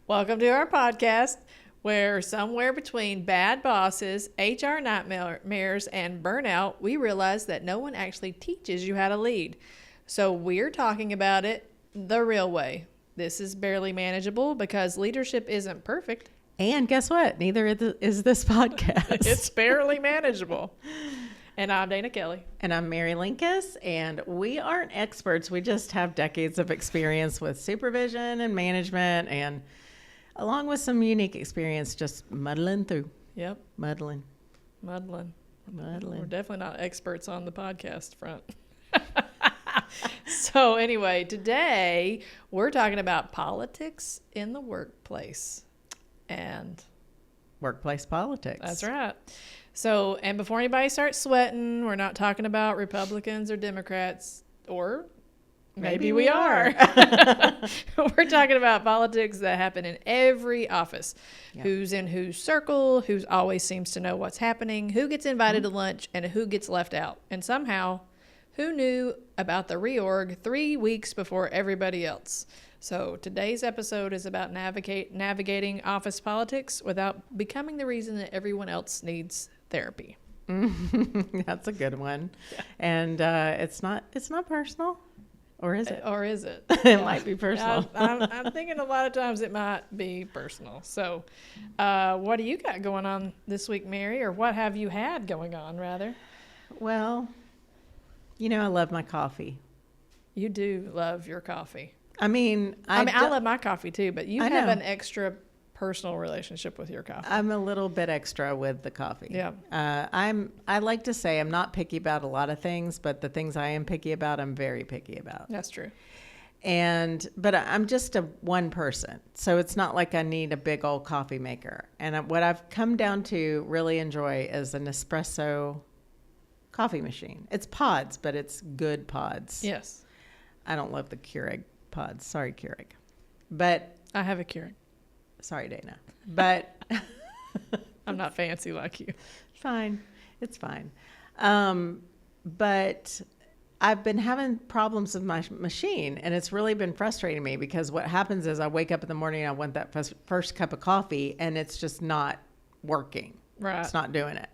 Welcome to our podcast where somewhere between bad bosses, HR nightmares, and burnout, we realize that no one actually teaches you how to lead. So we're talking about it the real way. This is barely manageable because leadership isn't perfect. And guess what? Neither is this podcast. It's barely manageable. And I'm Dana Kelly. And I'm Mary Linkous, and we aren't experts. We just have decades of experience with supervision and management, and along with some unique experience just muddling through. Yep. Muddling. We're definitely not experts on the podcast front. So anyway, today we're talking about politics in the workplace and workplace politics. That's right. So, and before anybody starts sweating, we're not talking about Republicans or Democrats, or maybe we are. We're talking about politics that happen in every office. Yep. Who's in whose circle, who always seems to know what's happening, who gets invited to lunch, and who gets left out. And somehow, who knew about the reorg 3 weeks before everybody else? So today's episode is about navigating office politics without becoming the reason that everyone else needs therapy. That's a good one. Yeah. And it's not personal, or is it? Or is it? It might be personal. I'm thinking a lot of times it might be personal. So what do you got going on this week, Mary? Or what have you had going on, rather? Well, you know, I love my coffee. You do love your coffee. I mean, I love my coffee too, but you have an extra personal relationship with your coffee. I'm a little bit extra with the coffee. Yeah. I like to say I'm not picky about a lot of things, but the things I am picky about, I'm very picky about. That's true. But I'm just one person, so it's not like I need a big old coffee maker. And what I've come down to really enjoy is an espresso coffee machine. It's pods, but it's good pods. Yes. I don't love the Keurig pods. Sorry, Keurig. But I have a Keurig. Sorry, Dana. But I'm not fancy like you. Fine. It's fine. But I've been having problems with my machine, and it's really been frustrating me because what happens is I wake up in the morning and I want that first cup of coffee, and it's just not working. Right. It's not doing it.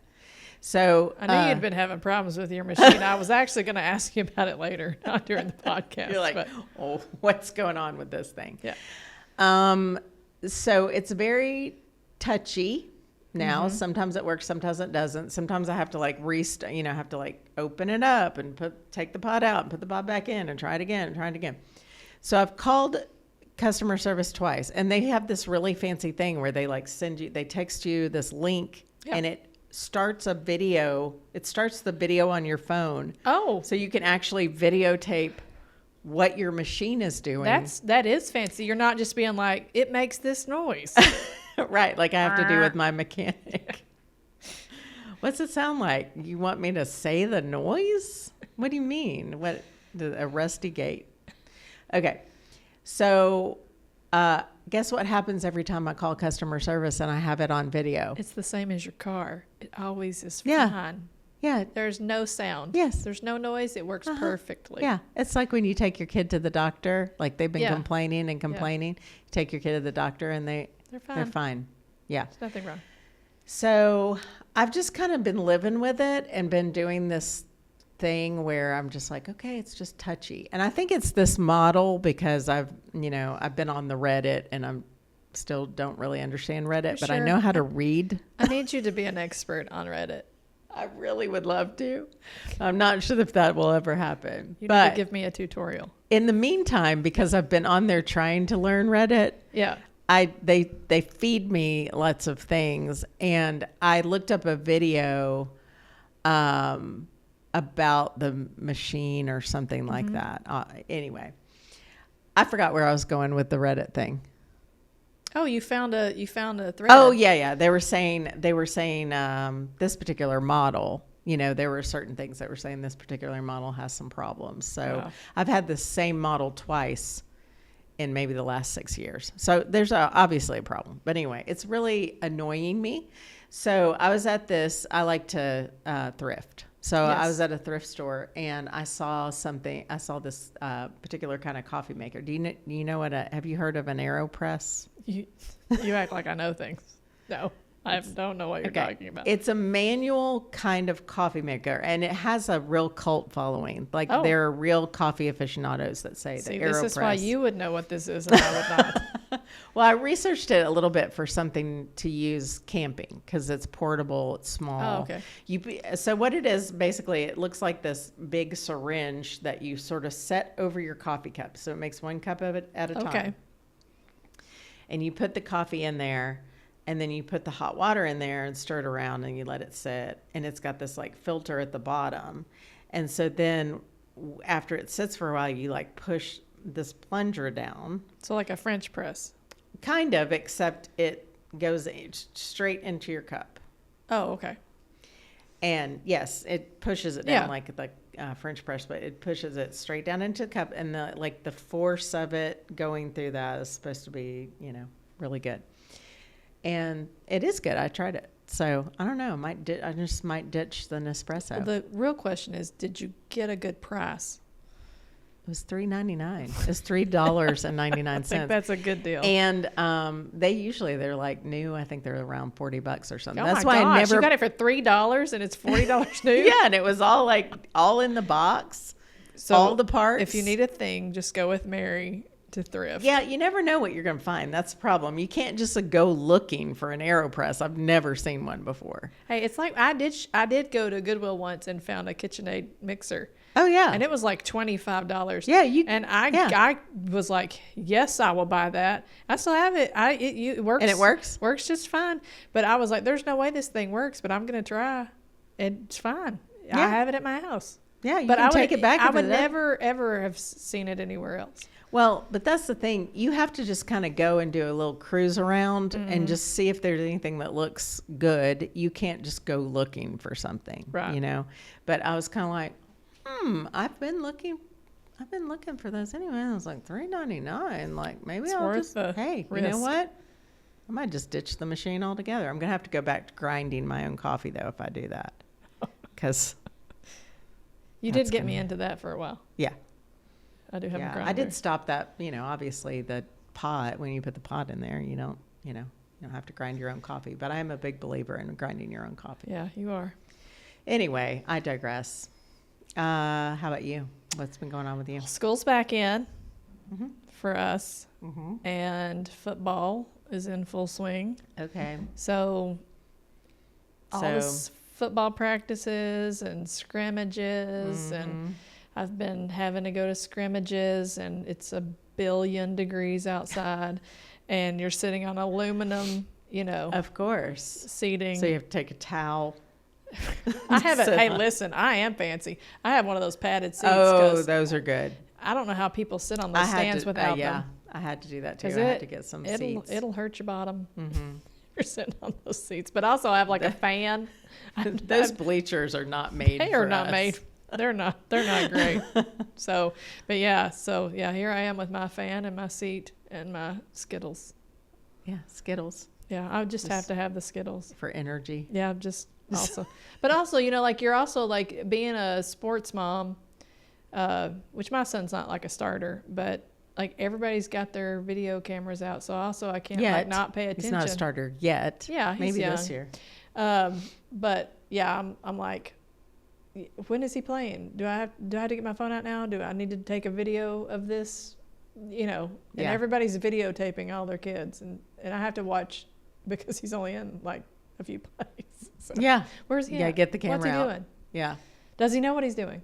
So I knew you'd been having problems with your machine. I was actually going to ask you about it later, not during the podcast. You're like, oh, what's going on with this thing? Yeah. So it's very touchy now. Mm-hmm. Sometimes it works, sometimes it doesn't. Sometimes I have to open it up and take the pod out and put the pod back in and try it again. So I've called customer service twice, and they have this really fancy thing where they they text you this link, and it starts a video. It starts the video on your phone. Oh. So you can actually videotape what your machine is doing. That is fancy. You're not just being like, it makes this noise. Right, like I have to do with my mechanic. What's it sound like? You want me to say the noise? What do you mean? A rusty gate? Okay, so guess what happens every time I call customer service and I have it on video? It's the same as your car. It always is Yeah. fine. Yeah. There's no sound. Yes. There's no noise. It works perfectly. Yeah. It's like when you take your kid to the doctor, like they've been complaining. You take your kid to the doctor and they're fine. Yeah. There's nothing wrong. So I've just kind of been living with it and been doing this thing where I'm just like, okay, it's just touchy. And I think it's this model because I've been on the Reddit, and I'm still don't really understand Reddit, but I know how to read. I need you to be an expert on Reddit. I really would love to. I'm not sure if that will ever happen. You need to give me a tutorial. In the meantime, because I've been on there trying to learn Reddit, they feed me lots of things, and I looked up a video about the machine or something like that. Anyway, I forgot where I was going with the Reddit thing. Oh, you found a thread. Oh, yeah. They were saying this particular model, there were certain things that were saying this particular model has some problems. So I've had the same model twice in maybe the last 6 years. So there's obviously a problem. But anyway, it's really annoying me. So I was at this, I like to thrift. So I Yes. was at a thrift store and I saw this particular kind of coffee maker. Do you know have you heard of an AeroPress? You act like I know things. No, I don't know what you're talking about. It's a manual kind of coffee maker, and it has a real cult following. Like there are real coffee aficionados that say See, the AeroPress. this is why you would know what this is and I would not. Well, I researched it a little bit for something to use camping because it's portable, it's small. Oh, okay. So what it is, basically, it looks like this big syringe that you sort of set over your coffee cup. So it makes 1 cup of it at a time. Okay. And you put the coffee in there, and then you put the hot water in there and stir it around, and you let it sit. And it's got this like filter at the bottom. And so then after it sits for a while, you like push this plunger down. So like a French press. Kind of, except it goes straight into your cup. Oh, okay. And yes, it pushes it down like the French press, but it pushes it straight down into the cup. And the force of it going through that is supposed to be, really good. And it is good. I tried it. So I don't know. I just might ditch the Nespresso. Well, the real question is, did you get a good price? It was $3.99. It's $3.99. I think that's a good deal. And they're like new. I think they're around $40 or something. Oh That's my why gosh, I never. You got it for $3 and it's $40 new. Yeah, and it was all in the box. So all the parts. If you need a thing, just go with Mary to thrift. Yeah, you never know what you're going to find. That's the problem. You can't just go looking for an AeroPress. I've never seen one before. Hey, it's like I did go to Goodwill once and found a KitchenAid mixer. Oh yeah, and it was like $25. Yeah, I was like, yes, I will buy that. I still have it. It works, and it works just fine. But I was like, there's no way this thing works, but I'm gonna try. It's fine. Yeah. I have it at my house. Yeah, but can take it back. I would never ever have seen it anywhere else. Well, but that's the thing. You have to just kind of go and do a little cruise around and just see if there's anything that looks good. You can't just go looking for something, right? But I was kind of like, I've been looking for those anyway. I was like $3.99. Like maybe it's I'll just hey, risk. You know what? I might just ditch the machine altogether. I'm gonna have to go back to grinding my own coffee though if I do that, because you did get me into that for a while. Yeah. I do have a grinder. I did stop that. Obviously the pot, when you put the pot in there, you don't have to grind your own coffee. But I am a big believer in grinding your own coffee. Yeah, you are. Anyway, I digress. How about you? What's been going on with you? School's back in for us, Mm-hmm. and football is in full swing. Okay. So all this football practices and scrimmages, and I've been having to go to scrimmages, and it's 1,000,000,000 degrees outside, and you're sitting on aluminum, Of course. seating. So you have to take a towel. I haven't. Hey, listen, I am fancy. I have one of those padded seats. Oh, those are good. I don't know how people sit on those stands without them. I had to do that too. 'Cause I had to get some seats. It'll hurt your bottom. Mm-hmm. You're sitting on those seats, but also I have like a fan. Those bleachers are not made. They are not made. They're not great. So here I am with my fan and my seat and my Skittles. Yeah, Skittles. Yeah, I just have to have the Skittles for energy. Yeah, just also, but also, you're also like being a sports mom, which my son's not like a starter, but like everybody's got their video cameras out, so also I can't like not pay attention. He's not a starter yet. Yeah, he's maybe young. this year. But yeah, I'm like, when is he playing? Do I have to get my phone out now? Do I need to take a video of this? And everybody's videotaping all their kids, and I have to watch because he's only in like a few plays. So, yeah. Where's he at? Yeah, get the camera What's he out. doing? Yeah. Does he know what he's doing?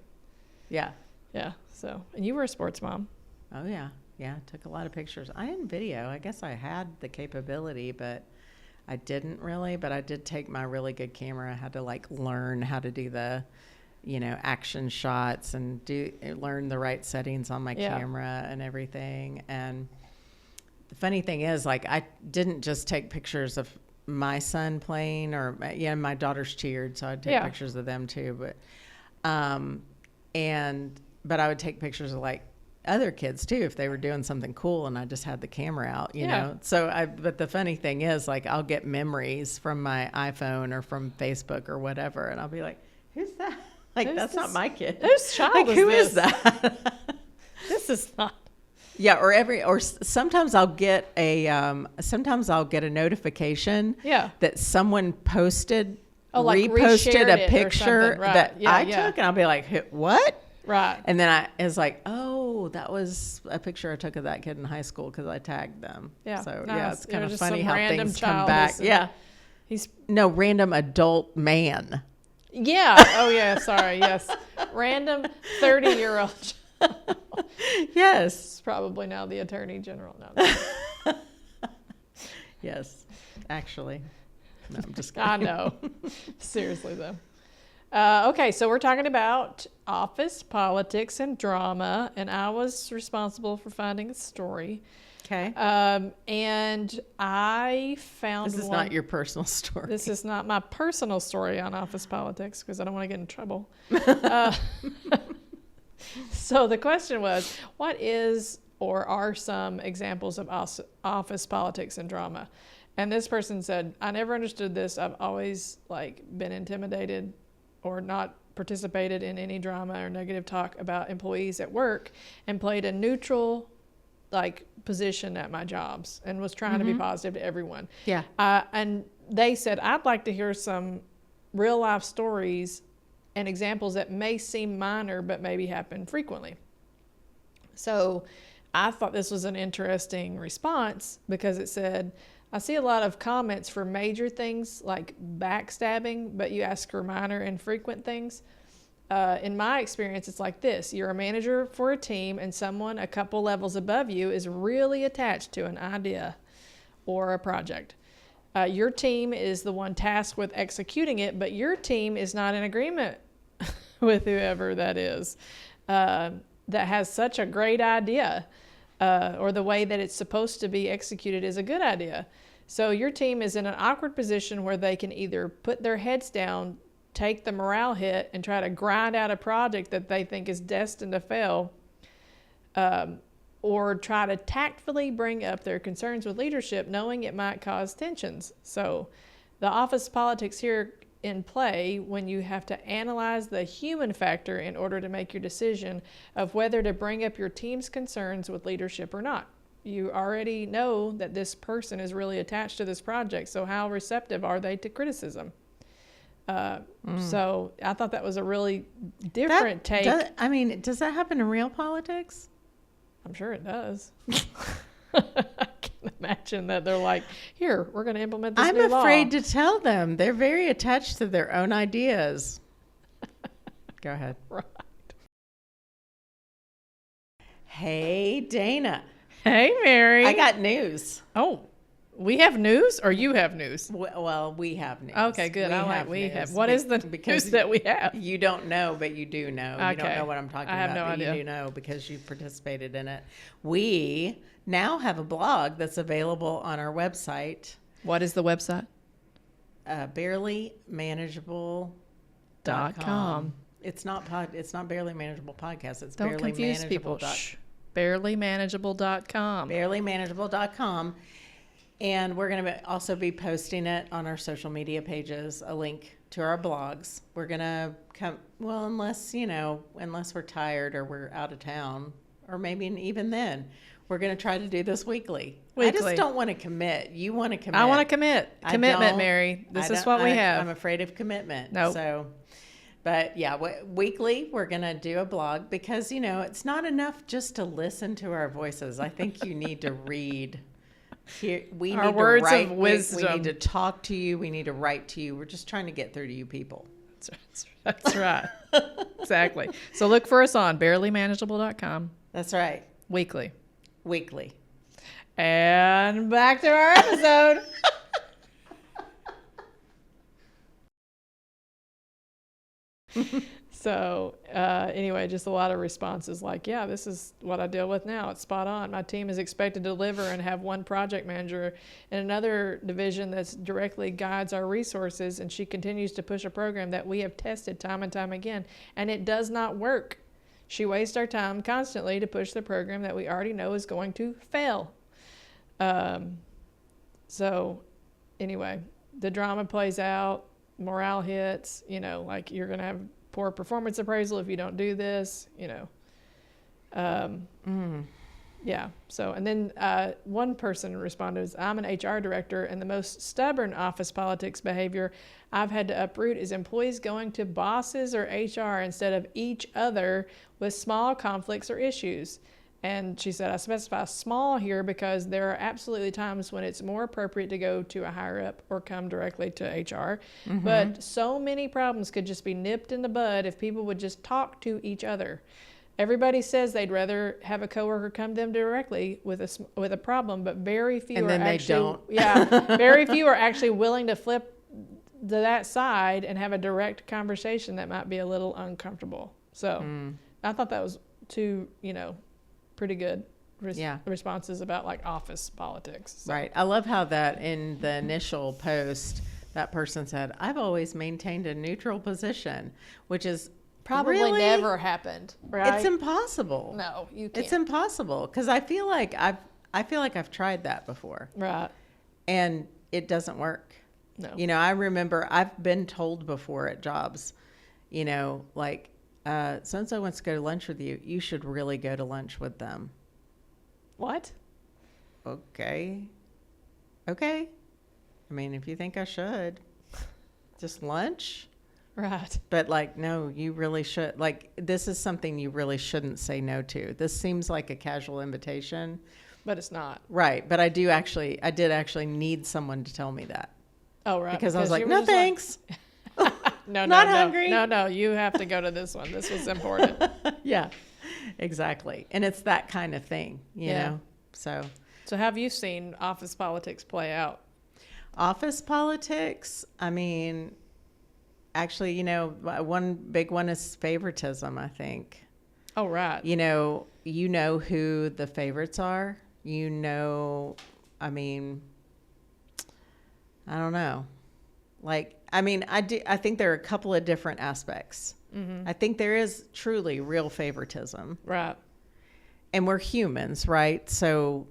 Yeah. Yeah. So, and you were a sports mom. Oh, yeah. Yeah, took a lot of pictures. I didn't video. I guess I had the capability, but I didn't really. But I did take my really good camera. I had to like learn how to do the, action shots and learn the right settings on my camera and everything. And the funny thing is, like, I didn't just take pictures of my son playing, or my daughters cheered, so I'd take pictures of them too. But but I would take pictures of like other kids too if they were doing something cool, and I just had the camera out, you know. So but the funny thing is, like, I'll get memories from my iPhone or from Facebook or whatever, and I'll be like, who's that? Like, that's not my kid. Whose child Like, is who this? is that? This is not. Yeah, or sometimes I'll get a notification Yeah. that someone posted, Like reposted reshared a it or picture something, right. that Yeah, I yeah. took, and I'll be like, what? Right. And then it was like, oh, that was a picture I took of that kid in high school because I tagged them. Yeah. So nice. yeah, it's kind of Just funny some how random things come child back. is- Yeah. He's No, random adult man. yeah. Oh yeah. Sorry. Yes. Random 30-year-old. Yes. It's probably now the Attorney General. No. Yes. Actually. No, I'm just kidding. I know. Seriously though. Okay, so we're talking about office politics and drama, and I was responsible for finding a story. Okay. And I found This is one. not your personal story. This is not my personal story on office politics because I don't want to get in trouble. So the question was, what is or are some examples of office politics and drama? And this person said, I never understood this. I've always been intimidated or not participated in any drama or negative talk about employees at work and played a neutral position at my jobs and was trying to be positive to everyone. Yeah. And they said, I'd like to hear some real life stories and examples that may seem minor but maybe happen frequently. So I thought this was an interesting response because it said, I see a lot of comments for major things like backstabbing, but you ask for minor and frequent things. In my experience, it's like this. You're a manager for a team and someone a couple levels above you is really attached to an idea or a project. Your team is the one tasked with executing it, but your team is not in agreement with whoever that is that has such a great idea or the way that it's supposed to be executed is a good idea. So your team is in an awkward position where they can either put their heads down, take the morale hit, and try to grind out a project that they think is destined to fail, or try to tactfully bring up their concerns with leadership, knowing it might cause tensions. So the office politics here in play when you have to analyze the human factor in order to make your decision of whether to bring up your team's concerns with leadership or not. You already know that this person is really attached to this project, so how receptive are they to criticism? So I thought that was a really different take. Does that happen in real politics? I'm sure it does. I can imagine that they're like, here, we're going to implement this new law. I'm afraid to tell them. They're very attached to their own ideas. Go ahead. Right. Hey, Dana. Hey, Mary. I got news. Oh, we have news or you have news? Well, we have news. Okay, good. We have. What is the news that we have? You don't know, but you do know. Okay. You don't know what I'm talking about. I have no but idea. You do know because you participated in it. We now have a blog that's available on our website. What is the website? barelymanageable.com. It's not Barely Manageable Podcast. It's Don't Barely confuse Manageable. people. Shh. Barelymanageable.com. barelymanageable.com. And we're going to also be posting it on our social media pages, a link to our blogs. We're going to come, well, unless we're tired or we're out of town, or maybe even then, we're going to try to do this weekly. I just don't want to commit. You want to commit. I want to commit. Commitment, Mary. This is what we have. I'm afraid of commitment. Nope. So, but yeah, weekly we're going to do a blog because, it's not enough just to listen to our voices. I think you need to read. Here, we Our need words to write, of wisdom. We need to talk to you. We need to write to you. We're just trying to get through to you people. That's right. Exactly. So look for us on barelymanageable.com. That's right. Weekly. And back to our episode. So anyway, just a lot of responses like, yeah, this is what I deal with now. It's spot on. My team is expected to deliver and have one project manager in another division that directly guides our resources, and she continues to push a program that we have tested time and time again, and it does not work. She wastes our time constantly to push the program that we already know is going to fail. So anyway, the drama plays out, morale hits, you're going to have poor performance appraisal if you don't do this, you know. Yeah. So, and then one person responded, I'm an HR director, and the most stubborn office politics behavior I've had to uproot is employees going to bosses or HR instead of each other with small conflicts or issues. And she said, I specify small here because there are absolutely times when it's more appropriate to go to a higher up or come directly to HR. But so many problems could just be nipped in the bud if people would just talk to each other. Everybody says they'd rather have a coworker come to them directly with a problem, but very few And then are actually, they don't. Yeah, very few are actually willing to flip to that side and have a direct conversation that might be a little uncomfortable. So I thought that was two, you know, pretty good responses about like office politics. So. Right. I love how that in the initial post, that person said, I've always maintained a neutral position, which is probably never happened, right? It's impossible. No, you can't. It's impossible because I feel like I've tried that before. Right. And it doesn't work. No. You know, I remember I've been told before at jobs, you know, like, so-and-so wants to go to lunch with you. You should really go to lunch with them. What? Okay. I mean, if you think I should, just lunch. Right. But like, no, you really should. Like, this is something you really shouldn't say no to. This seems like a casual invitation. But it's not. Right. But I did actually need someone to tell me that. Oh, right. Because I was like, no, thanks. No, Not hungry. No, you have to go to this one. This was important. Yeah, exactly. And it's that kind of thing, you know? So have you seen office politics play out? Office politics, I mean, actually, you know, one big one is favoritism, I think. Oh, right. You know who the favorites are. You know, I mean, I don't know. Like, I mean, I think there are a couple of different aspects. I think there is truly real favoritism. Right. And we're humans, right? So,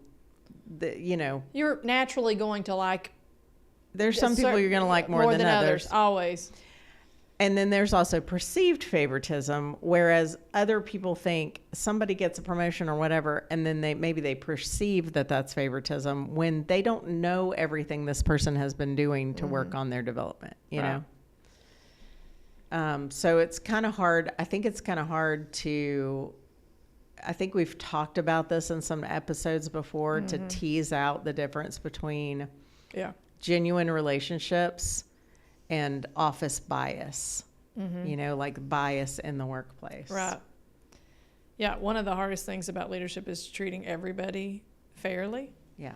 you know. You're naturally going to like. There's some people you're going to like more than others. Always. And then there's also perceived favoritism, whereas other people think somebody gets a promotion or whatever, and then maybe they perceive that that's favoritism when they don't know everything this person has been doing to work on their development, you know? So it's kind of hard. I think it's kind of hard I think we've talked about this in some episodes before to tease out the difference between genuine relationships and office bias, you know, like bias in the workplace. Right. Yeah. One of the hardest things about leadership is treating everybody fairly. Yeah.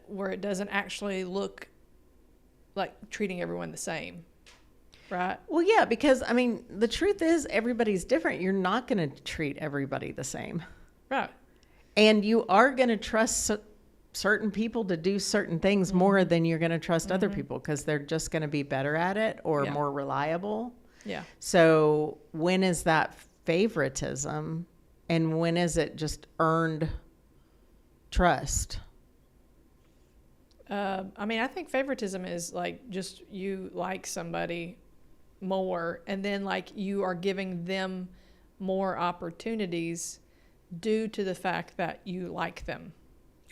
Where it doesn't actually look like treating everyone the same. Right. Well, yeah, because I mean, the truth is everybody's different. You're not going to treat everybody the same. Right. And you are going to trust certain people to do certain things more than you're going to trust other people because they're just going to be better at it or more reliable. Yeah. So when is that favoritism and when is it just earned trust? I mean, I think favoritism is like just you like somebody more and then like you are giving them more opportunities due to the fact that you like them.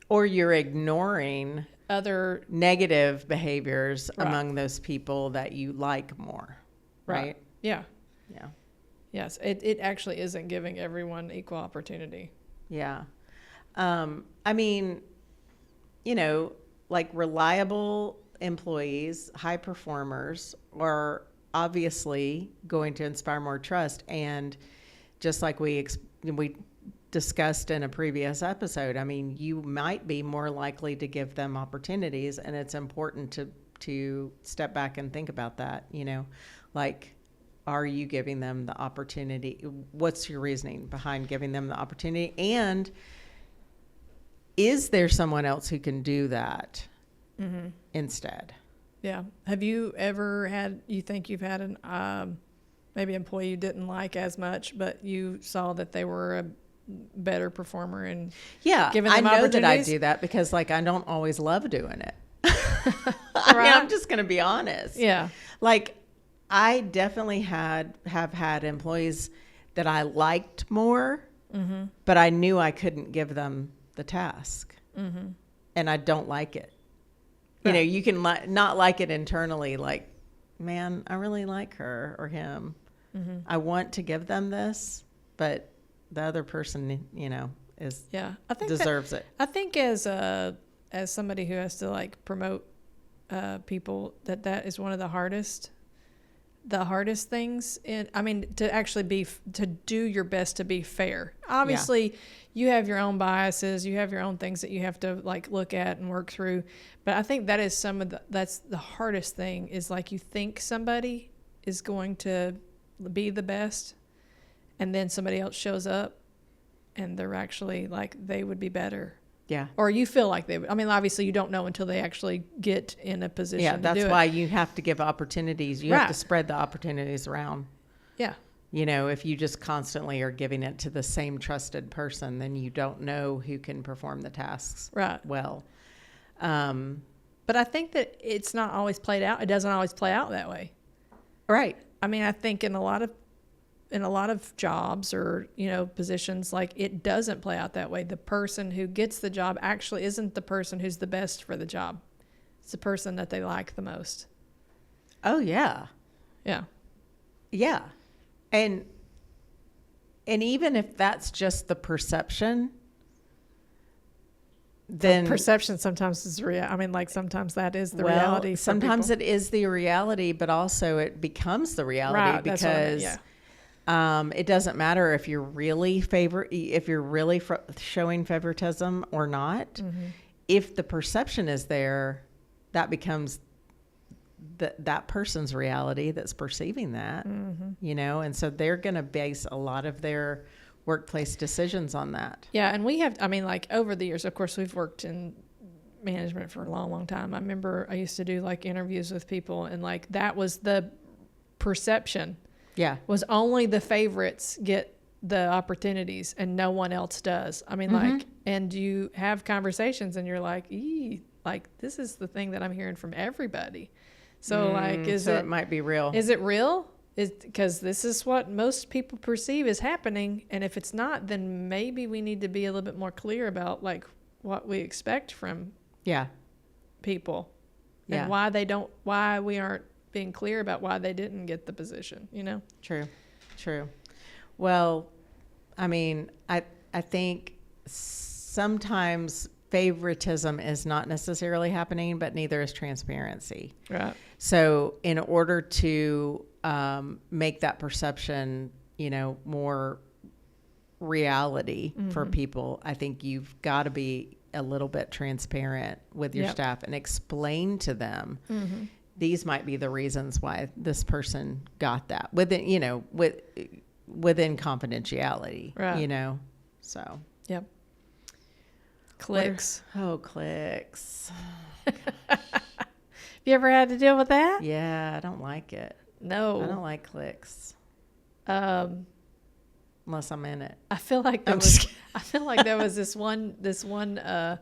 Or you're ignoring other negative behaviors among those people that you like more, right? Yeah. Yeah. Yes, it actually isn't giving everyone equal opportunity. Yeah. I mean, you know, like reliable employees, high performers are obviously going to inspire more trust. And just like we discussed in a previous episode, I mean, you might be more likely to give them opportunities, and it's important to step back and think about that, you know, like, are you giving them the opportunity? What's your reasoning behind giving them the opportunity? And is there someone else who can do that instead? Yeah. Have you ever you've had an maybe employee you didn't like as much, but you saw that they were a better performer and giving them I know opportunities? that I do that because like I don't always love doing it. I mean, I'm just going to be honest. Yeah. Like I definitely have had employees that I liked more, but I knew I couldn't give them the task, and I don't like it. You know, you can not like it internally, like, man, I really like her or him. I want to give them this, but the other person, you know, deserves it. I think as somebody who has to like promote people, that is one of the hardest things. To actually to do your best to be fair. Obviously, you have your own biases, you have your own things that you have to like look at and work through. But I think that is that's the hardest thing, is like you think somebody is going to be the best, and then somebody else shows up and they're actually like, they would be better. Yeah. Or you feel like they would. I mean, obviously you don't know until they actually get in a position to do it. Yeah, that's why you have to give opportunities. You have to spread the opportunities around. Yeah. You know, if you just constantly are giving it to the same trusted person, then you don't know who can perform the tasks well. But I think that it's not always played out. It doesn't always play out that way. Right. I mean, I think in a lot of jobs or, you know, positions, like, it doesn't play out that way. The person who gets the job actually isn't the person who's the best for the job. It's the person that they like the most. Oh, yeah. Yeah. Yeah. And even if that's just the perception, then perception sometimes is real. I mean, like, sometimes that is the reality. Sometimes it is the reality, but also it becomes the reality, because it doesn't matter if you're really showing favoritism or not. If the perception is there, that becomes that person's reality that's perceiving that, you know, and so they're going to base a lot of their workplace decisions on that. Yeah. And we have, I mean, like, over the years, of course, we've worked in management for a long, long time. I remember I used to do like interviews with people, and like, that was the perception. Yeah. Was only the favorites get the opportunities and no one else does. I mean, like, and you have conversations and you're like, like, this is the thing that I'm hearing from everybody. So like, it might be real. Is it real? Because this is what most people perceive is happening. And if it's not, then maybe we need to be a little bit more clear about like what we expect from people and why we aren't being clear about why they didn't get the position, you know? True. Well, I mean, I think sometimes favoritism is not necessarily happening, but neither is transparency. Right. So in order to make that perception, you know, more reality for people, I think you've got to be a little bit transparent with your staff and explain to them these might be the reasons why this person got that within, you know, within confidentiality, you know, so. Yep. Clicks. Clicks. Have you ever had to deal with that? Yeah, I don't like it. No. I don't like clicks. Unless I'm in it. I feel like there was this one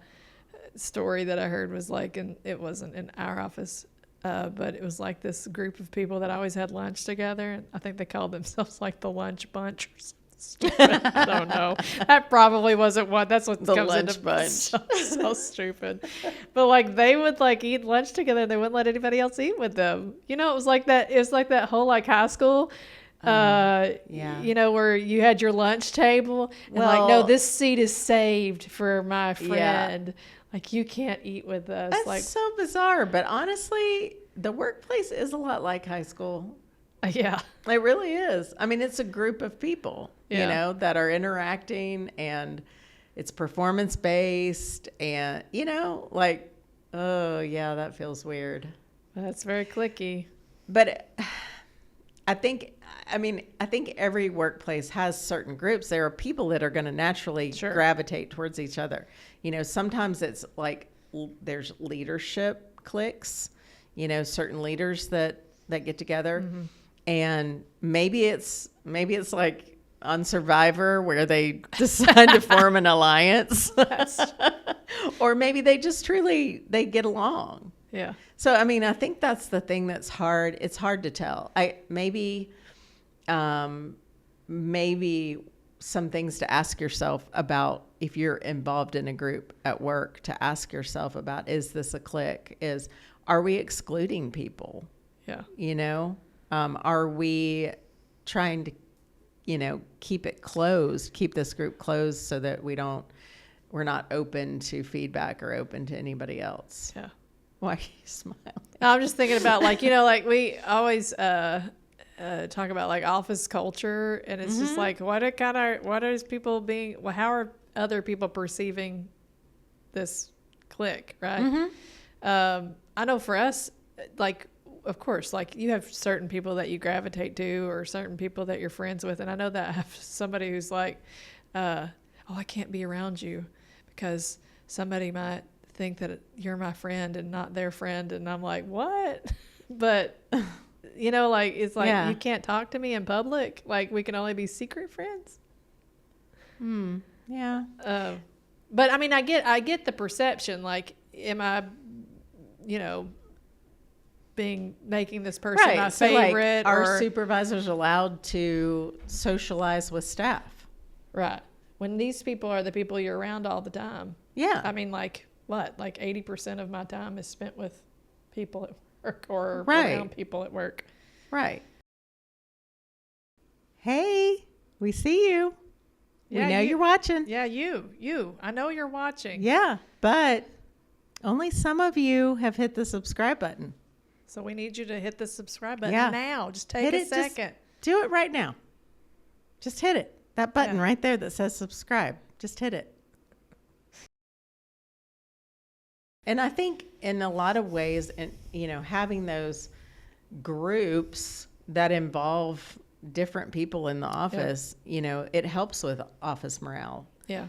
story that I heard was like, and it wasn't in our office, but it was like this group of people that always had lunch together. I think they called themselves like the lunch bunch or something stupid. I don't know. That probably wasn't what. That's what the comes lunch into bunch. So stupid. But like, they would like eat lunch together. They wouldn't let anybody else eat with them. You know, it was like that. It was like that whole like high school. You know, where you had your lunch table and like, no, this seat is saved for my friend. Yeah. Like, you can't eat with us. That's like, so bizarre. But honestly, the workplace is a lot like high school. Yeah. It really is. I mean, it's a group of people, you know, that are interacting, and it's performance based, and, you know, like, oh yeah, that feels weird. That's very cliquey. But I think every workplace has certain groups. There are people that are going to naturally gravitate towards each other. You know, sometimes it's like there's leadership cliques, you know, certain leaders that get together. And maybe it's like on Survivor, where they decide to form an alliance. Or maybe they just truly, they get along. Yeah. So, I mean, I think that's the thing that's hard. It's hard to tell. Maybe some things to ask yourself about if you're involved in a group at work, to ask yourself about, is this a clique? Are we excluding people? Yeah. You know, are we trying to, keep it closed, keep this group closed so that we're not open to feedback or open to anybody else? Yeah. Why are you smiling? I'm just thinking about like we always talk about like office culture, and it's just like what is people being? Well, how are other people perceiving this clique, right? I know for us, like, of course, like you have certain people that you gravitate to, or certain people that you're friends with, and I know that I have somebody who's like, I can't be around you because somebody might think that you're my friend and not their friend, and I'm like, what? But like it's like you can't talk to me in public, like we can only be secret friends. Yeah. But I mean, I get the perception, like, am I making this person my favorite? Like, are supervisors allowed to socialize with staff? Right, when these people are the people you're around all the time. Yeah. I mean, like 80% of my time is spent with people at work, or right. around people at work. Right. Hey, we see you. Yeah, we know you're watching. Yeah, you. I know you're watching. Yeah, but only some of you have hit the subscribe button. So we need you to hit the subscribe button now. Just take hit a it, second. Just do it right now. Just hit it. That button right there that says subscribe. Just hit it. And I think in a lot of ways, and having those groups that involve different people in the office, it helps with office morale. Yeah.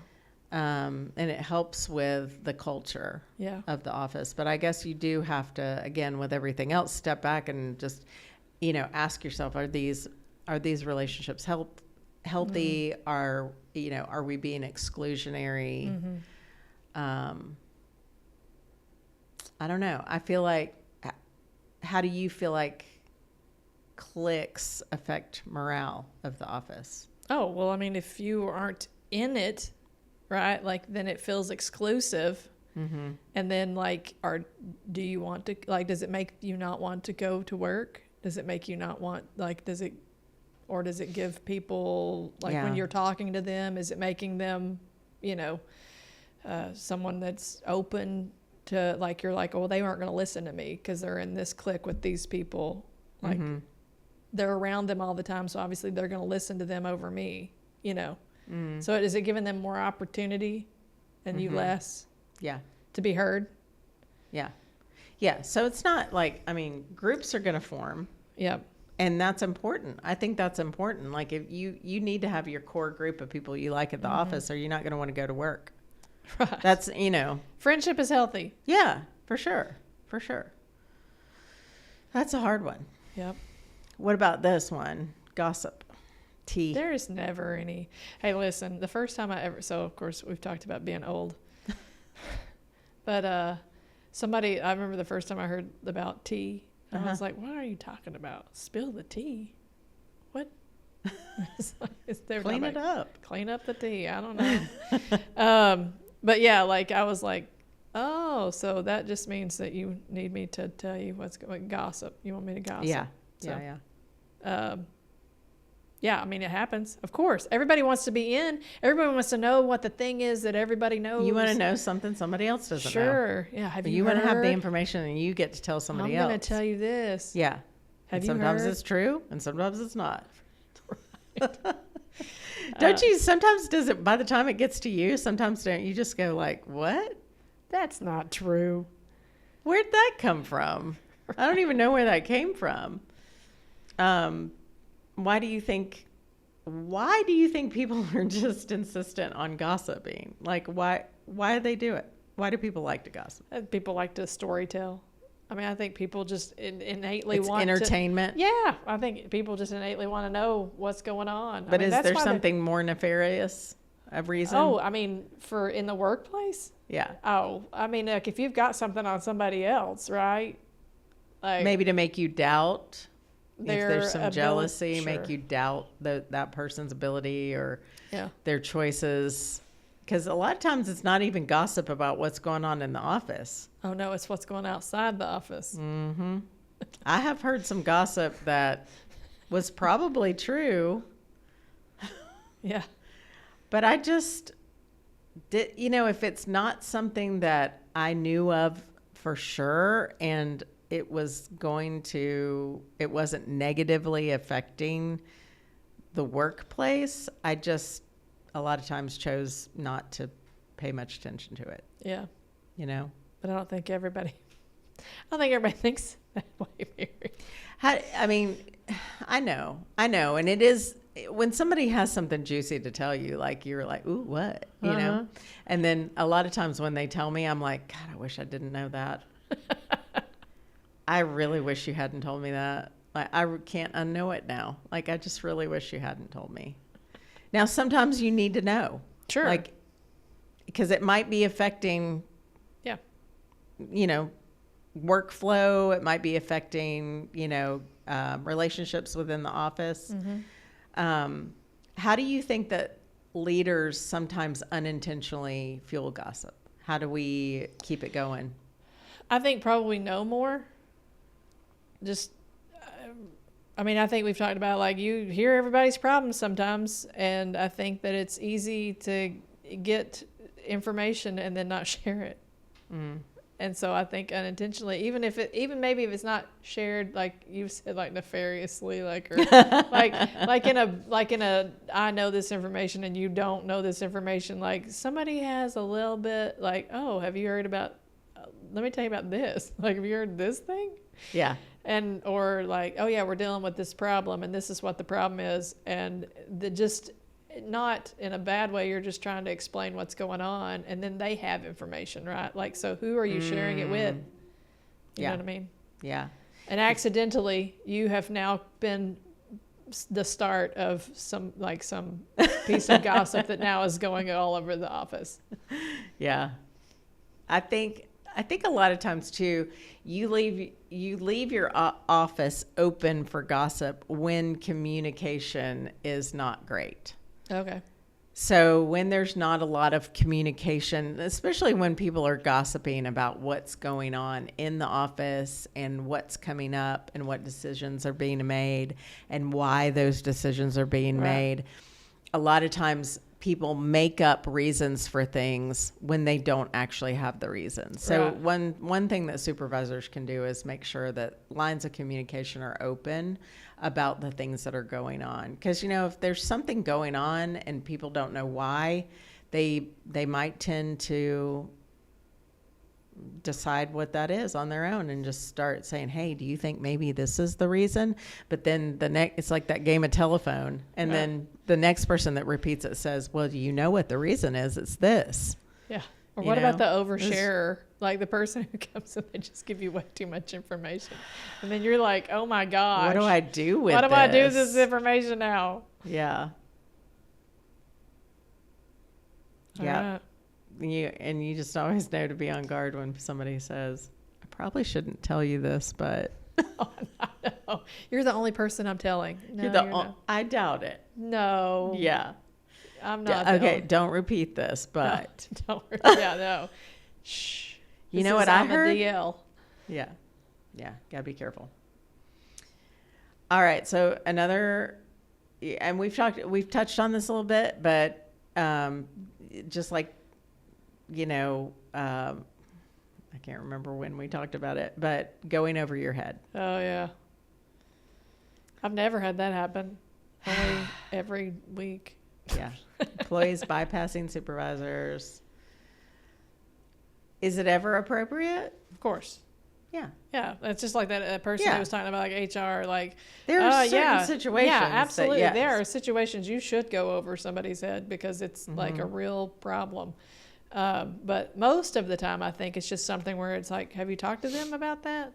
And it helps with the culture of the office. But I guess you do have to, again, with everything else, step back and just, ask yourself, are these relationships healthy? Are we being exclusionary? I don't know. I feel like, how do you feel like cliques affect morale of the office? Oh, well, I mean, if you aren't in it, right, like, then it feels exclusive. And then, like, do you want to, like, does it make you not want to go to work? Does it make you not want, like, does it give people, like, when you're talking to them, is it making them, someone that's open to, like, you're like, oh, they aren't going to listen to me because they're in this clique with these people. Like, they're around them all the time, so obviously they're going to listen to them over me, So is it giving them more opportunity and you less? Yeah. To be heard? Yeah. Yeah. So it's not like, I mean, groups are going to form. Yep. And that's important. I think that's important. Like, if you need to have your core group of people you like at the office, or you're not going to want to go to work. Right. That's, Friendship is healthy. Yeah, for sure. For sure. That's a hard one. Yep. What about this one? Gossip. Tea. There is never any. Hey, listen, the first time so of course we've talked about being old. But I remember the first time I heard about tea, I was like, what are you talking about? Spill the tea? What? Clean it up. Clean up the tea. I don't know. But yeah, like, I was like, oh, so that just means that you need me to tell you what's going, gossip. You want me to gossip? Yeah. So, Yeah. Yeah, I mean, it happens. Of course. Everybody wants to be in. Everybody wants to know what the thing is that everybody knows. You want to know something somebody else doesn't know. Sure. Yeah. Have you want to have the heard? information, and you get to tell somebody else. I'm going to tell you this. Yeah. Have you sometimes heard? It's true, and sometimes it's not. Right. Don't you? Sometimes by the time it gets to you, sometimes don't you just go like, what? That's not true. Where'd that come from? I don't even know where that came from. Why do you think people are just insistent on gossiping? Like, why do they do it? Why do people like to gossip? People like to storytell. I mean, I think people just innately it's want entertainment. Yeah, I think people just innately want to know what's going on. But is there something more nefarious a reason? Oh, I mean, for in the workplace? Yeah. Oh, I mean, like if you've got something on somebody else, right? Like Maybe to make you doubt if there's some jealousy, sure. make you doubt that person's ability or Yeah. their choices. Because a lot of times it's not even gossip about what's going on in the office. Oh no, it's what's going outside the office. Mm-hmm. I have heard some gossip that was probably true. Yeah. But I just did, if it's not something that I knew of for sure and it wasn't negatively affecting the workplace, I just a lot of times chose not to pay much attention to it. Yeah. But I don't think everybody thinks that way, Mary. I know. And it is, when somebody has something juicy to tell you, like you're like, ooh, what? And then a lot of times when they tell me, I'm like, God, I wish I didn't know that. I really wish you hadn't told me that. Like, I can't unknow it now. Like, I just really wish you hadn't told me. Now, sometimes you need to know. Sure. Like, because it might be affecting, yeah, workflow. It might be affecting, relationships within the office. Mm-hmm. How do you think that leaders sometimes unintentionally fuel gossip? How do we keep it going? I think probably know more. I think we've talked about, like, you hear everybody's problems sometimes, and I think that it's easy to get information and then not share it. Mm. And so I think unintentionally, even maybe if it's not shared, like you said, like nefariously, like, or like in a I know this information and you don't know this information, like somebody has a little bit like, oh, have you heard about, let me tell you about this. Like, have you heard this thing? Yeah. And, or like, oh yeah, we're dealing with this problem and this is what the problem is. And just not in a bad way. You're just trying to explain what's going on. And then they have information, right? Like, so who are you sharing it with? You know what I mean? Yeah. And accidentally you have now been the start of some piece of gossip that now is going all over the office. Yeah. I think a lot of times too, you leave your office open for gossip when communication is not great. Okay. So when there's not a lot of communication, especially when people are gossiping about what's going on in the office and what's coming up and what decisions are being made and why those decisions are being made, a lot of times people make up reasons for things when they don't actually have the reasons. So one thing that supervisors can do is make sure that lines of communication are open about the things that are going on. Because, if there's something going on and people don't know why, they might tend to decide what that is on their own and just start saying, hey, do you think maybe this is the reason? But then it's like that game of telephone. And then the next person that repeats it says, well, do you know what the reason is? It's this. Yeah. Or what about the oversharer? Like the person who comes and they just give you way too much information. And then you're like, oh my gosh. What do I do with this? What do I do with this information now? Yeah. Yeah. Right. You just always know to be on guard when somebody says, I probably shouldn't tell you this, but oh, no. You're the only person I'm telling. No, I doubt it. No. Yeah. I'm not. Okay, don't repeat this, but no. Shh. You know what I heard? DL. Yeah. Gotta be careful. All right. So and we've touched on this a little bit, but just like, I can't remember when we talked about it, but going over your head. Oh yeah. I've never had that happen. Only every week. Yeah. Employees bypassing supervisors. Is it ever appropriate? Of course. Yeah. Yeah. It's just like that person who was talking about like HR, like there are certain situations. Yeah, absolutely. There are situations you should go over somebody's head because it's like a real problem. But most of the time I think it's just something where it's like, have you talked to them about that?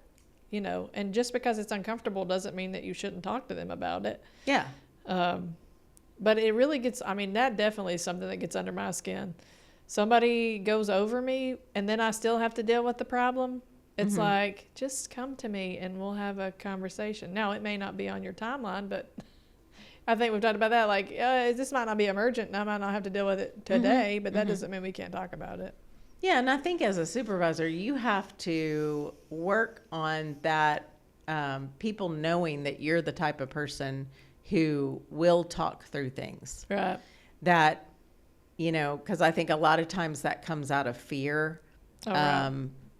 And just because it's uncomfortable doesn't mean that you shouldn't talk to them about it. Yeah. But it really gets, I mean, that definitely is something that gets under my skin. Somebody goes over me and then I still have to deal with the problem. It's like, just come to me and we'll have a conversation. Now, it may not be on your timeline, but I think we've talked about that. Like, this might not be emergent and I might not have to deal with it today, but that doesn't mean we can't talk about it. Yeah, and I think as a supervisor, you have to work on that, people knowing that you're the type of person who will talk through things. Right. That, you know, because I think a lot of times that comes out of fear,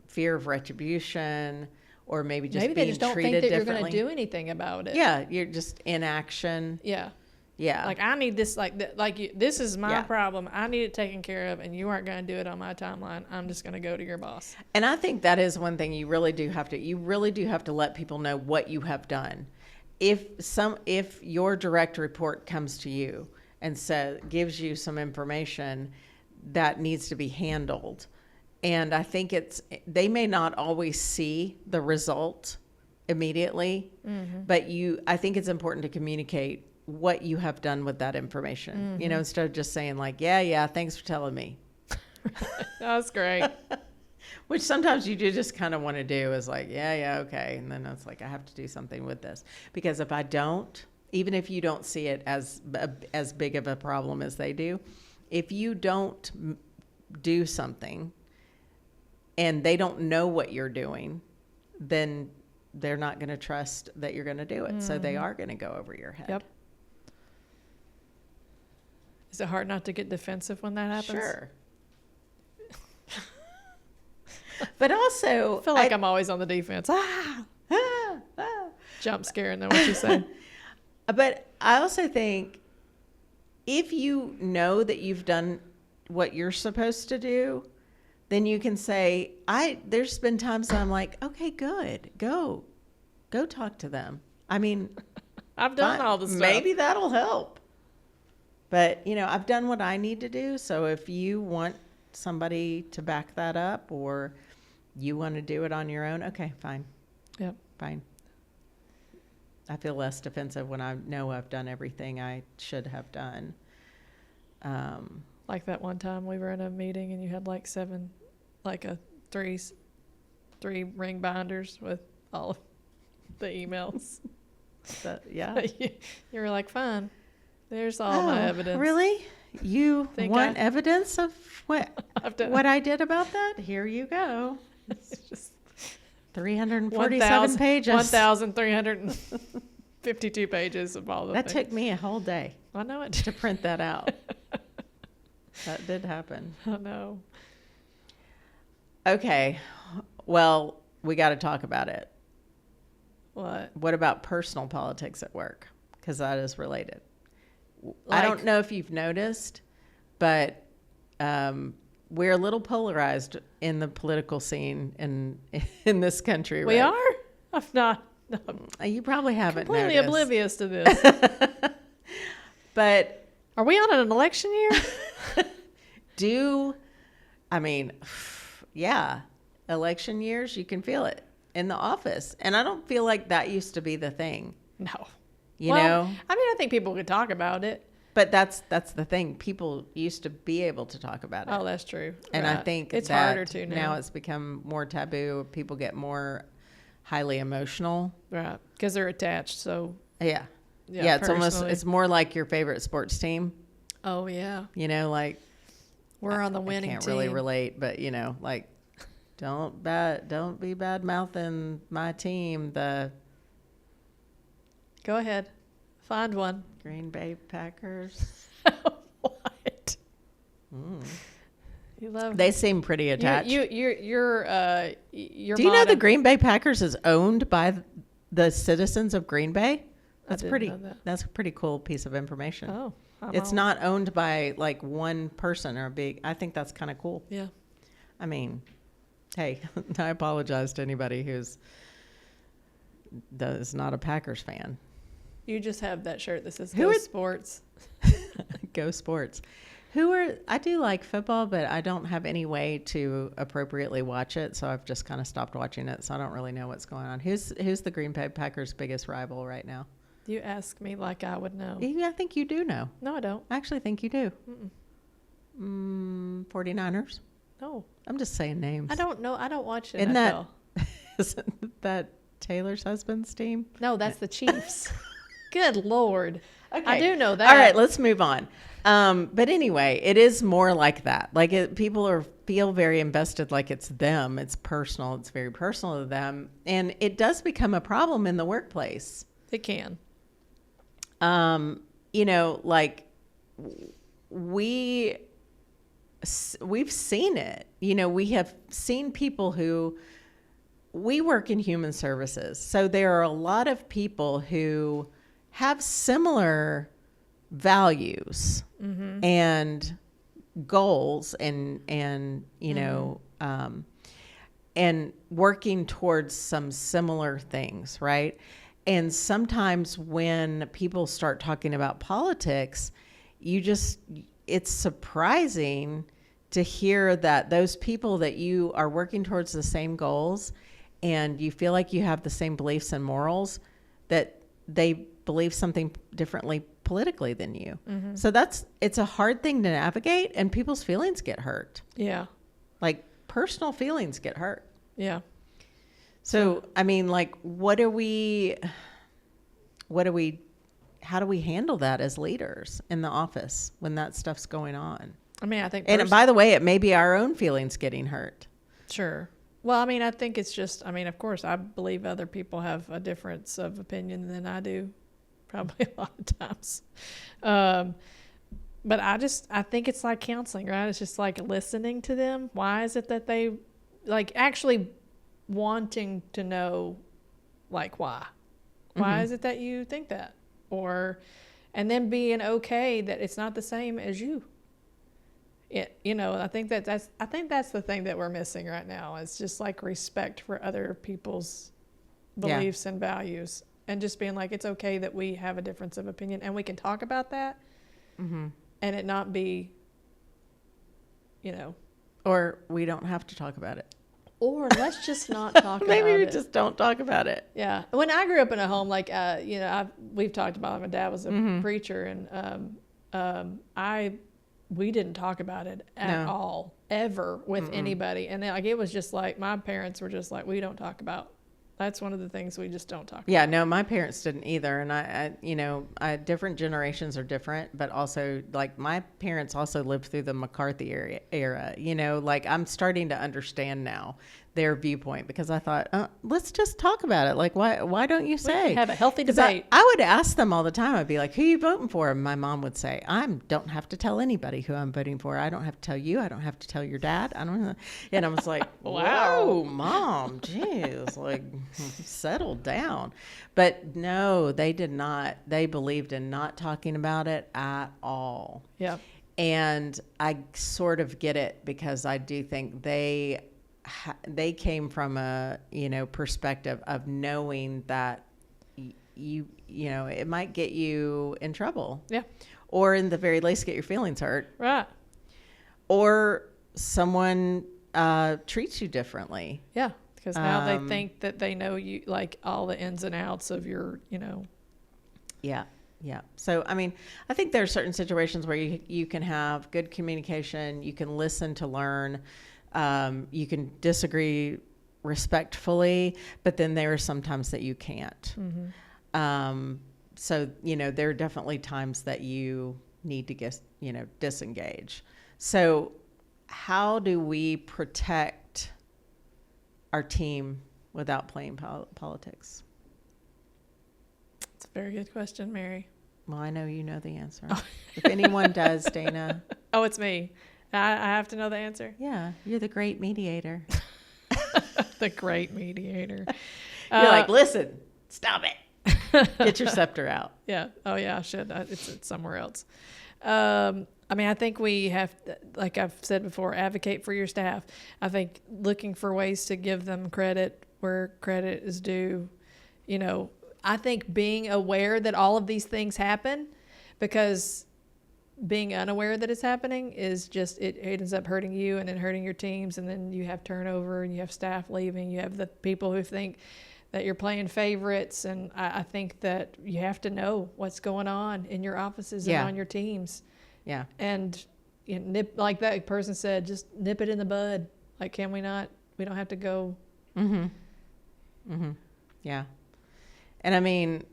fear of retribution, or maybe just they just don't think that you're going to differently. do anything about it. Yeah, you're just inaction. Yeah. Yeah. Like, I need this, this is my problem. I need it taken care of, and you aren't going to do it on my timeline. I'm just going to go to your boss. And I think that is one thing you really do have to let people know what you have done. If your direct report comes to you and gives you some information that needs to be handled, and I think they may not always see the result immediately, but I think it's important to communicate what you have done with that information, you know, instead of just saying like, yeah, thanks for telling me. That's great. Which sometimes you do just kind of want to do is like, yeah, okay. And then it's like, I have to do something with this. Because if I don't, even if you don't see it as big of a problem as they do, if you don't do something and they don't know what you're doing, then they're not going to trust that you're going to do it. So they are going to go over your head. Yep. Is it hard not to get defensive when that happens? Sure. But also, I feel like I'm always on the defense. Jump scare, and then what you say. But I also think if you know that you've done what you're supposed to do, then you can say, there's been times I'm like, okay, good. Go talk to them. I mean, I've done all the stuff. Maybe that'll help. But, you know, I've done what I need to do. So if you want somebody to back that up or you want to do it on your own, okay, fine. Yep. Fine. I feel less defensive when I know I've done everything I should have done. Like that one time we were in a meeting and you had like three ring binders with all of the emails. Yeah. You were like, fine. There's all my evidence. Really? You want evidence of what I did about that? Here you go. It's just 347 pages. 1,352 pages of all the That things. took me a whole day. I know it. To print that out. That did happen. I know. Okay. Well, we got to talk about it. What? What about personal politics at work? Because that is related. I don't know if you've noticed, but we're a little polarized in the political scene in this country. We right? are? I've not. No, You probably haven't completely noticed. oblivious to this. But Are we on an election year? yeah, election years, you can feel it in the office. And I don't feel like that used to be the thing. No. You know? I mean, I think people could talk about it. But that's the thing. People used to be able to talk about it. Oh, that's true. And I Right. think it's that harder to now. Now it's become more taboo. People get more highly emotional. Right. Because they're attached. So, Yeah. It's personally. it's more like your favorite sports team. Oh, yeah. You know, like We're on the winning I can't team. really relate, but you know, like don't be bad mouthing my team, the Go ahead. Find one. Green Bay Packers. What? You love They seem pretty attached. your Do you know the Green Bay Packers is owned by the citizens of Green Bay? That's That's a pretty cool piece of information. Oh. It's not owned by like one person or I think that's kind of cool. Yeah. I mean, hey, I apologize to anybody who's not a Packers fan. You just have that shirt that says Who Go are- Sports. Go Sports. I do like football, but I don't have any way to appropriately watch it, so I've just kind of stopped watching it, so I don't really know what's going on. Who's the Green Bay Packers' biggest rival right now? You ask me like I would know. Yeah, I think you do know. No, I don't. I actually think you do. Mm-mm. 49ers. No. I'm just saying names. I don't know. I don't watch NFL. Isn't that Taylor's husband's team? No, that's the Chiefs. Good Lord. Okay. I do know that. All right, let's move on. But anyway, it is more like that. Like people feel very invested, like it's them. It's personal. It's very personal to them. And it does become a problem in the workplace. It can. Like we've seen it. We have seen people who, we work in human services. So there are a lot of people who have similar values and goals and and working towards some similar things, right? And sometimes when people start talking about politics, it's surprising to hear that those people that you are working towards the same goals and you feel like you have the same beliefs and morals, that they believe something differently politically than you. Mm-hmm. So it's a hard thing to navigate, and people's feelings get hurt. Yeah. Like personal feelings get hurt. Yeah. So, I mean, like, how do we handle that as leaders in the office when that stuff's going on? I mean, I think, and by the way, it may be our own feelings getting hurt. Sure. Well, I mean, I think it's just, of course, I believe other people have a difference of opinion than I do, probably a lot of times. But I think it's like counseling, right? It's just like listening to them. Why is it that they, like, actually wanting to know, like, why? Why is it that you think that? And then being okay that it's not the same as you. I think that's the thing that we're missing right now. It's just like respect for other people's beliefs and values, and just being like, it's okay that we have a difference of opinion and we can talk about that, and it not be, or we don't have to talk about it. Or let's just not talk about it. Maybe we just don't talk about it. Yeah. When I grew up in a home, like, we've talked about it. My dad was a preacher, and we didn't talk about it at all, ever, with anybody. And then, like, it was just like, my parents were just like, we don't talk about. That's one of the things we just don't talk about. Yeah, no, my parents didn't either. And I different generations are different, but also, like, my parents also lived through the McCarthy era. Like, I'm starting to understand now their viewpoint, because I thought, let's just talk about it. Like, why don't you say? We can have a healthy debate. I would ask them all the time. I'd be like, who are you voting for? And my mom would say, I don't have to tell anybody who I'm voting for. I don't have to tell you. I don't have to tell your dad. I don't. And I was like, wow, Mom, geez, like, settle down. But no, they did not. They believed in not talking about it at all. Yeah. And I sort of get it, because I do think they came from a perspective of knowing that it might get you in trouble, or in the very least get your feelings hurt, right, or someone treats you differently, because now they think that they know you, like, all the ins and outs of your So I think there are certain situations where you can have good communication, you can listen to learn. You can disagree respectfully, but then there are some times that you can't. So, there are definitely times that you need to disengage. So how do we protect our team without playing politics? It's a very good question, Mary. Well, I know you know the answer. If anyone does, Dana. Oh, it's me. I have to know the answer. Yeah, you're the great mediator. The great mediator. You're like, listen, stop it. Get your scepter out. Yeah. Oh, yeah, I should. It's somewhere else. I think we have, like I've said before, advocate for your staff. I think looking for ways to give them credit where credit is due. I think being aware that all of these things happen, because being unaware that it's happening is just, it ends up hurting you and then hurting your teams, and then you have turnover and you have staff leaving. You have the people who think that you're playing favorites. And I think that you have to know what's going on in your offices and on your teams. Yeah. And nip, like that person said, just nip it in the bud. Like, can we not? We don't have to go. Mm-hmm. Mm-hmm. Yeah. And I mean,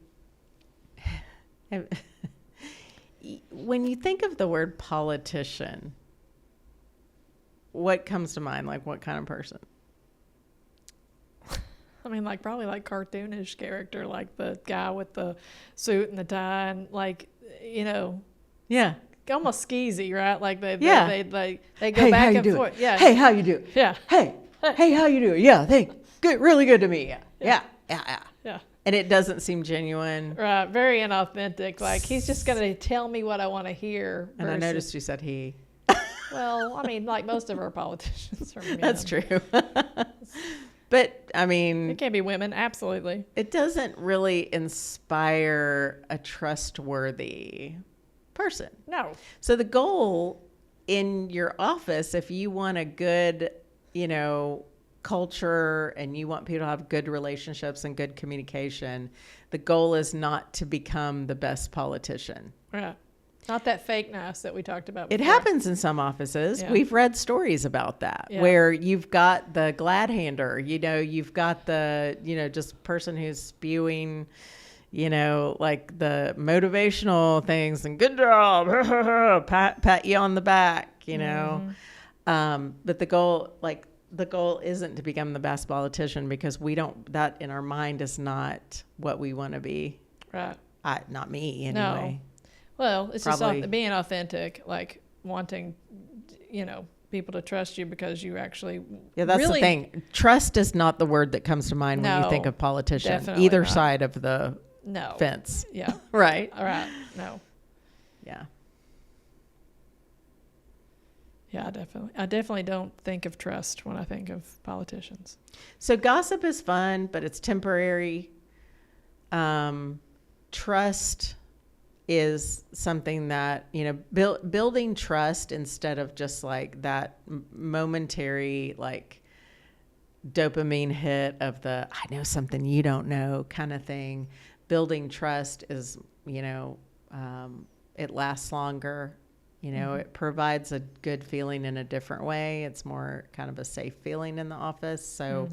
when you think of the word politician, what comes to mind? Like, what kind of person? I mean, like, probably like cartoonish character, like the guy with the suit and the tie, and like, Yeah. almost skeezy, right? Like they go Hey, how back you and doing? forth. Yeah. Hey, how you doing? Yeah. Hey, how you doing? Yeah, good, really good to me. Yeah. Yeah. And it doesn't seem genuine. Right. Very inauthentic. Like, he's just going to tell me what I want to hear. And I noticed you said he. Well, I mean, like most of our politicians are men. That's true. But, I mean. It can be women. Absolutely. It doesn't really inspire a trustworthy person. No. So the goal in your office, if you want a good, culture and you want people to have good relationships and good communication, the goal is not to become the best politician. Right. Not that fakeness that we talked about before. It happens in some offices. Yeah. We've read stories about that, where you've got the glad-hander, you've got the, just person who's spewing, like the motivational things and good job, pat you on the back, But the goal isn't to become the best politician, because that in our mind is not what we want to be. Right. Not me anyway. No. Well, it's Probably. just being authentic, like wanting, people to trust you because you actually. Yeah, that's really, the thing. Trust is not the word that comes to mind when you think of politician. Definitely Either not. side of the fence. Yeah. Right? All right. No. Yeah. Yeah, I definitely don't think of trust when I think of politicians. So gossip is fun, but it's temporary. Trust is something that, building trust instead of just like that momentary, like dopamine hit of the, I know something you don't know kind of thing. Building trust is, it lasts longer. It provides a good feeling in a different way. It's more kind of a safe feeling in the office. So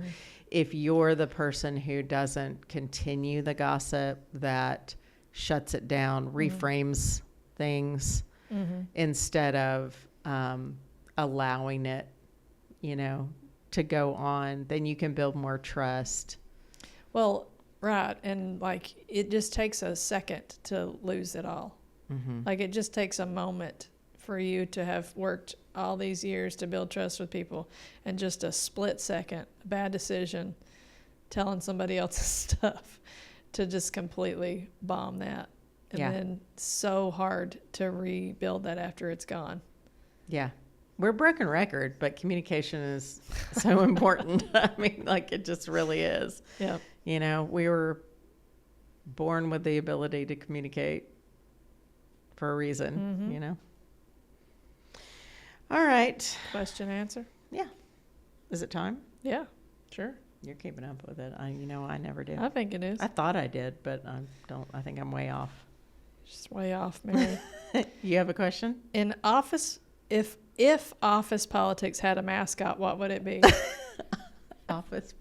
if you're the person who doesn't continue the gossip, that shuts it down, reframes things instead of allowing it, to go on, then you can build more trust. Well, right. And like, it just takes a second to lose it all. Like, it just takes a moment for you to have worked all these years to build trust with people, and just a split second, a bad decision, telling somebody else's stuff, to just completely bomb that. And then so hard to rebuild that after it's gone. Yeah. We're a broken record, but communication is so important. I mean, like, it just really is. Yeah. We were born with the ability to communicate for a reason, All right. Question, answer? Yeah. Is it time? Yeah, sure. You're keeping up with it. I never do. I think it is. I thought I did, but I don't. I think I'm way off. Just way off, Mary. You have a question? In office, if office politics had a mascot, what would it be? Office.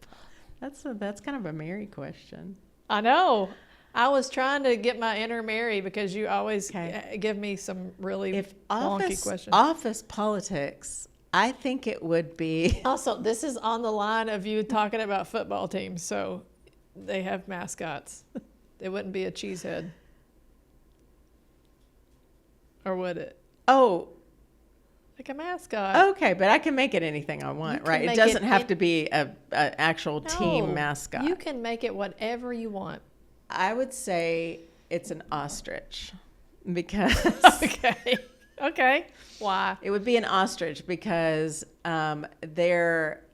That's kind of a Mary question. I know. I was trying to get my inner Mary, because you always give me some really wonky questions. Office politics, I think it would be. Also, this is on the line of you talking about football teams, so they have mascots. It wouldn't be a cheesehead. Or would it? Oh. Like a mascot. Okay, but I can make it anything I want, right? It doesn't have to be a actual team mascot. You can make it whatever you want. I would say it's an ostrich, because Okay. Why? It would be an ostrich because they're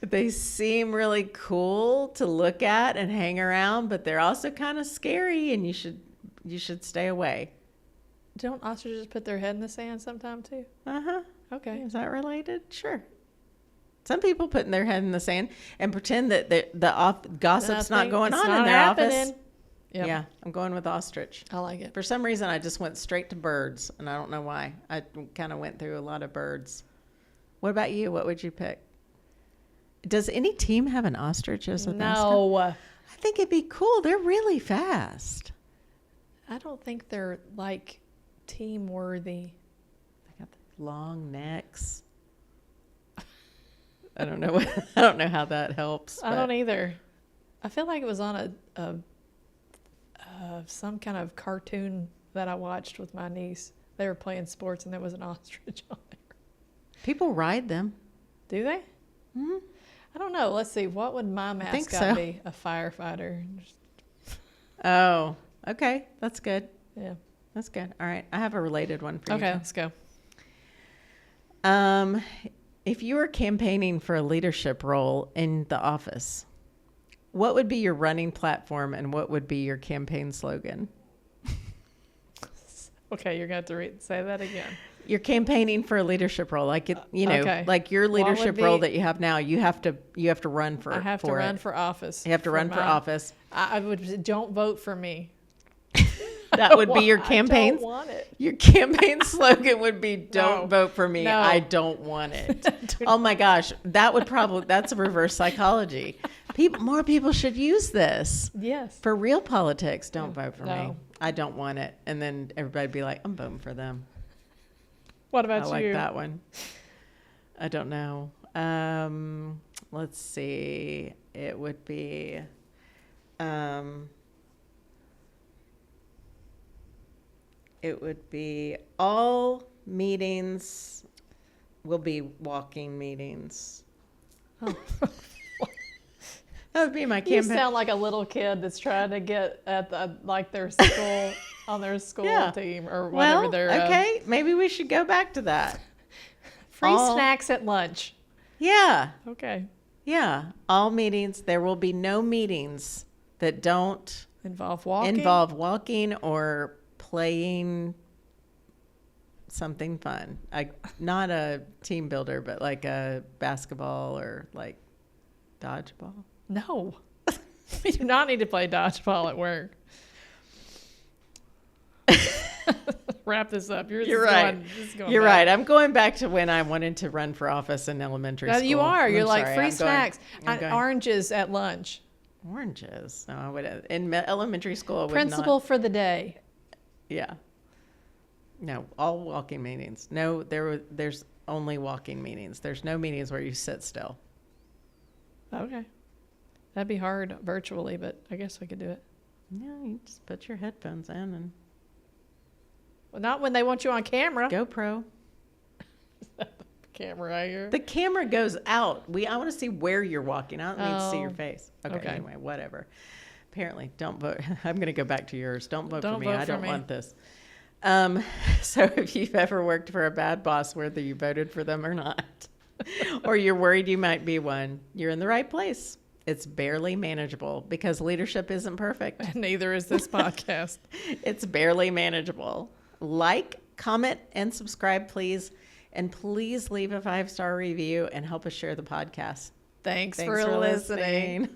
they seem really cool to look at and hang around, but they're also kind of scary, and you should stay away. Don't ostriches put their head in the sand sometime too? Uh-huh. Okay. Is that related? Sure. Some people putting their head in the sand and pretend that the gossip's not going on in their office. Yep. Yeah, I'm going with ostrich. I like it. For some reason, I just went straight to birds, and I don't know why. I kind of went through a lot of birds. What about you? What would you pick? Does any team have an ostrich as a mascot? No. I think it'd be cool. They're really fast. I don't think they're like team worthy. They got the long necks. I don't know. I don't know how that helps. I don't either. I feel like it was on some kind of cartoon that I watched with my niece. They were playing sports and there was an ostrich on there. People ride them. Do they? Mm-hmm. I don't know. Let's see. What would my mascot so. be? A firefighter. Oh, okay. That's good. Yeah. That's good. All right. I have a related one for you. Okay, let's go. If you were campaigning for a leadership role in the office, what would be your running platform and what would be your campaign slogan? Okay, you're going to have to say that again. You're campaigning for a leadership role, like okay. like your leadership be, role that you have now. You have to run for. I have to run for office. You have to run for office. I would don't vote for me. That would be your campaign. I don't want it. Your campaign slogan would be "Don't vote for me. No. I don't want it." Oh my gosh, that's a reverse psychology. More people should use this. Yes. For real politics, don't vote for me. No. I don't want it. And then everybody'd be like, I'm voting for them. What about I like that one. I don't know. Let's see. It would be all meetings will be walking meetings. Oh. That would be my campaign. You sound like a little kid that's trying to get at their school on their school team or whatever they're. Okay, maybe we should go back to that. Free snacks at lunch. Yeah. Okay. Yeah. All meetings. There will be no meetings that don't involve walking or playing something fun. Not a team builder, but like a basketball or like dodgeball. No. We do not need to play dodgeball at work. Wrap this up. You're right. You're right. I'm going back to when I wanted to run for office in elementary school. You are. You're like sorry. free snacks, oranges at lunch. Oranges? No, I would. In elementary school, I would Principal not. for the day. Yeah. No, all walking meetings. No, there's only walking meetings. There's no meetings where you sit still. Okay. That'd be hard virtually, but I guess we could do it. Yeah, you just put your headphones in and. Well, not when they want you on camera. GoPro. Camera right here. The camera goes out. I want to see where you're walking. I don't need to see your face. Okay. Anyway, whatever. Apparently, don't vote. I'm going to go back to yours. Don't vote for me. I don't want this. So if you've ever worked for a bad boss, whether you voted for them or not, or you're worried you might be one, you're in the right place. It's barely manageable because leadership isn't perfect. Neither is this podcast. It's barely manageable. Like, comment, and subscribe, please. And please leave a 5-star review and help us share the podcast. Thanks for listening.